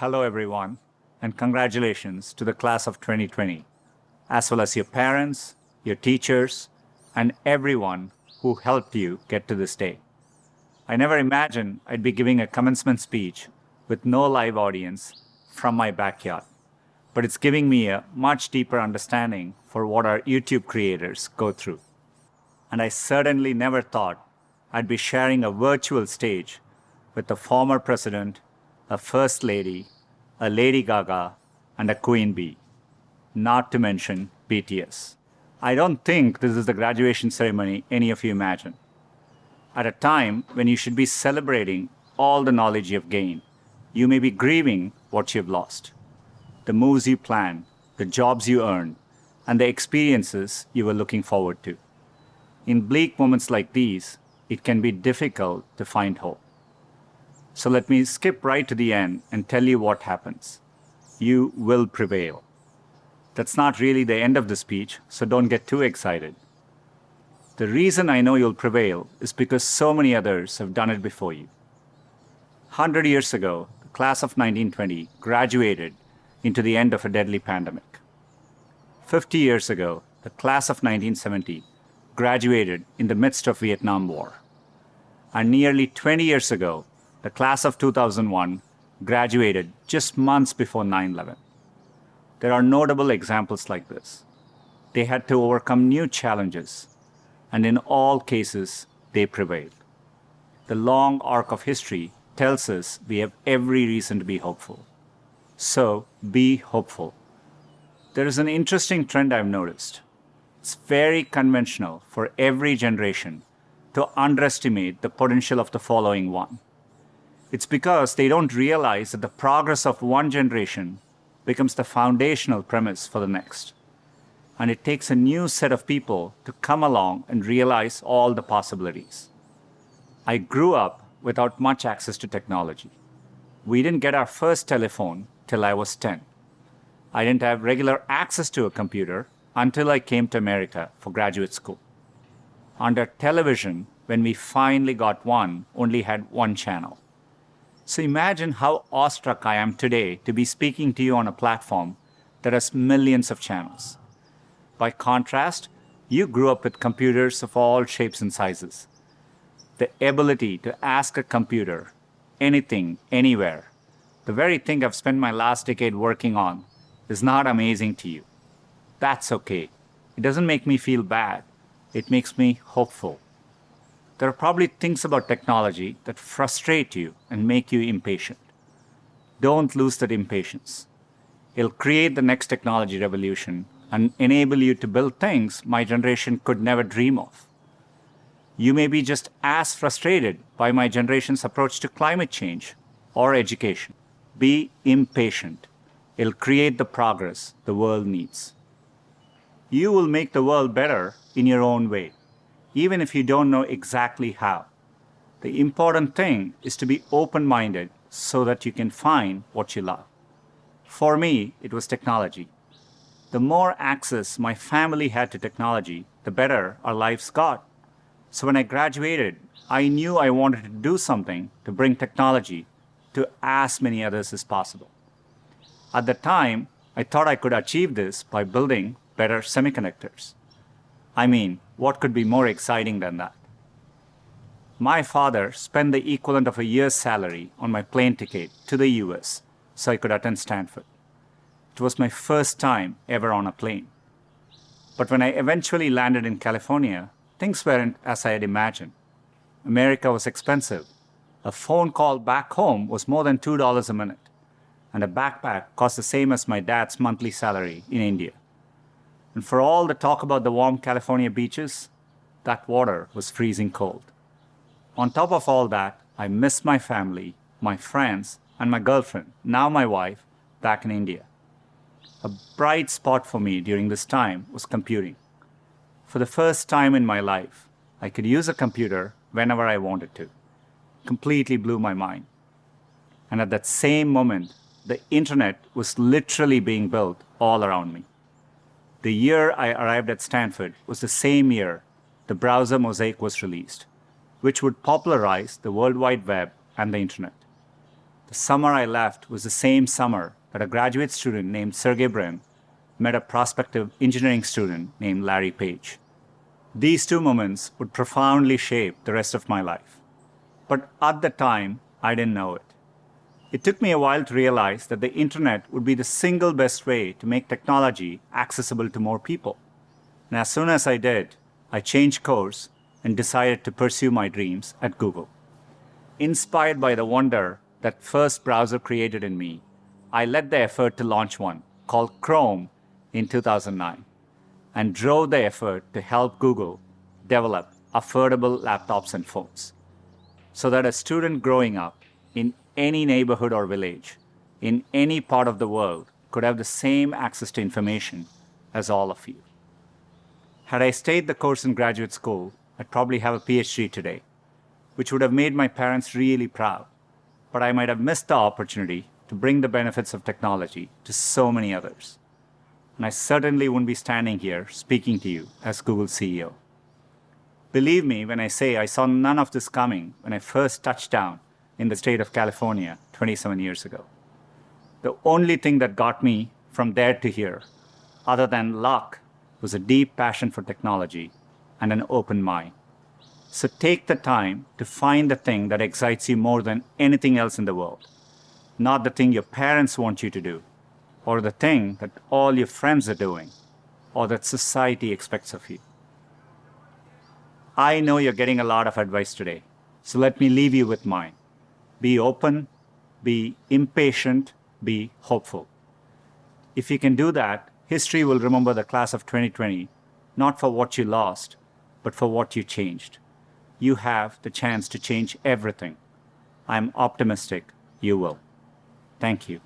hello everyone, and congratulations to the class of 2020, as well as your parents, your teachers, and everyone who helped you get to this day. I never imagined I'd be giving a commencement speech with no live audience from my backyard, but it's giving me a much deeper understanding for what our YouTube creators go through. And I certainly never thought I'd be sharing a virtual stage with a former president, a first lady, a Lady Gaga, and a Queen Bee, not to mention BTS. I don't think this is the graduation ceremony any of you imagine. At a time when you should be celebrating all the knowledge you've gained, you may be grieving what you've lost. The moves you planned, the jobs you earned, and the experiences you were looking forward to. In bleak moments like these, it can be difficult to find hope. So let me skip right to the end and tell you what happens. You will prevail. That's not really the end of the speech, so don't get too excited. The reason I know you'll prevail is because so many others have done it before you. 100 years ago, the class of 1920 graduated into the end of a deadly pandemic. 50 years ago, the class of 1970 graduated in the midst of Vietnam War. And nearly 20 years ago, the class of 2001 graduated just months before 9/11. There are notable examples like this. They had to overcome new challenges, and in all cases, they prevailed. The long arc of history tells us we have every reason to be hopeful. So, be hopeful. There is an interesting trend I've noticed. It's very conventional for every generation to underestimate the potential of the following one. It's because they don't realize that the progress of one generation becomes the foundational premise for the next. And it takes a new set of people to come along and realize all the possibilities. I grew up without much access to technology. We didn't get our first telephone till I was 10. I didn't have regular access to a computer until I came to America for graduate school. Under television, when we finally got one, only had one channel. So imagine how awestruck I am today to be speaking to you on a platform that has millions of channels. By contrast, you grew up with computers of all shapes and sizes. The ability to ask a computer anything, anywhere, the very thing I've spent my last decade working on, is not amazing to you. That's okay. It doesn't make me feel bad. It makes me hopeful. There are probably things about technology that frustrate you and make you impatient. Don't lose that impatience. It'll create the next technology revolution and enable you to build things my generation could never dream of. You may be just as frustrated by my generation's approach to climate change or education. Be impatient. It'll create the progress the world needs. You will make the world better in your own way, even if you don't know exactly how. The important thing is to be open-minded so that you can find what you love. For me, it was technology. The more access my family had to technology, the better our lives got. So when I graduated, I knew I wanted to do something to bring technology to as many others as possible. At the time, I thought I could achieve this by building better semiconductors. I mean, what could be more exciting than that? My father spent the equivalent of a year's salary on my plane ticket to the US so I could attend Stanford. It was my first time ever on a plane. But when I eventually landed in California, things weren't as I had imagined. America was expensive. A phone call back home was more than $2 a minute, and a backpack cost the same as my dad's monthly salary in India. And for all the talk about the warm California beaches, that water was freezing cold. On top of all that, I missed my family, my friends, and my girlfriend, now my wife, back in India. A bright spot for me during this time was computing. For the first time in my life, I could use a computer whenever I wanted to. Completely blew my mind. And at that same moment, the internet was literally being built all around me. The year I arrived at Stanford was the same year the browser Mosaic was released, which would popularize the World Wide Web and the internet. The The summer I left was the same summer that a graduate student named Sergey Brin met a prospective engineering student named Larry Page. These two moments would profoundly shape the rest of my life. But at the time, I didn't know it. It took me a while to realize that the internet would be the single best way to make technology accessible to more people. And as soon as I did, I changed course and decided to pursue my dreams at Google. Inspired by the wonder that first browser created in me, I led the effort to launch one called Chrome in 2009 and drove the effort to help Google develop affordable laptops and phones so that a student growing up in any neighborhood or village in any part of the world could have the same access to information as all of you. Had I stayed the course in graduate school, I'd probably have a PhD today, which would have made my parents really proud, but I might have missed the opportunity to bring the benefits of technology to so many others. And I certainly wouldn't be standing here speaking to you as Google CEO. Believe me when I say I saw none of this coming when I first touched down in the state of California 27 years ago. The only thing that got me from there to here, other than luck, was a deep passion for technology and an open mind. So take the time to find the thing that excites you more than anything else in the world, not the thing your parents want you to do, or the thing that all your friends are doing, or that society expects of you. I know you're getting a lot of advice today, so let me leave you with mine. Be open, be impatient, be hopeful. If you can do that, history will remember the class of 2020, not for what you lost, but for what you changed. You have the chance to change everything. I'm optimistic you will. Thank you.